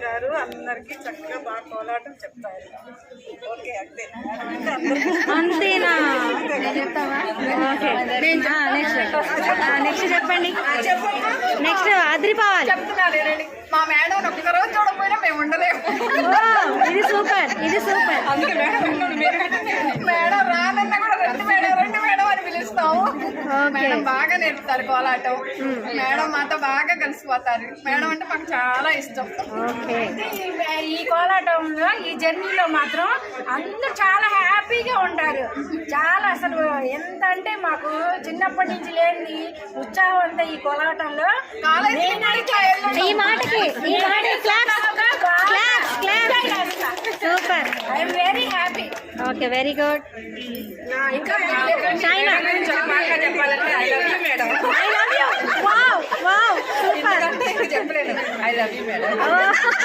గారు అందరికీ చక్కగా బాగా కోలాటం చెప్తారు. ఓకే అంతే. అంతేనా? ఓకే నెక్స్ట్ చెప్పండి. నెక్స్ట్ అదిరిపోవాలి. చెప్తున్నాను మా మేడం ఒక్కరోజు చూడకపోయినా మేము ఉండలేము. ఇది సూపర్, ఇది సూపర్. మేడం రానన్నా కూడా రెండు మేడం అని పిలుస్తాము. మేడం బాగా నేర్పుతారు కోలాటం. మేడం మాతో బాగా కలిసిపోతారు. మేడం అంటే మాకు చాలా ఇష్టం. ఈ కోలాటంలో ఈ జర్నీలో మాత్రం అందరూ చాలా హ్యాపీగా ఉంటారు. చాలా అసలు ఎంత అంటే మాకు చిన్నప్పటి నుంచి లేని ఉత్సాహం అంతా ఈ కోలాటంలో. Super, I'm very happy. Okay, very good. ఇంకా చెప్పాలంటే I love you madam. Wow wow, super. చెప్పలేదు. I love you madam.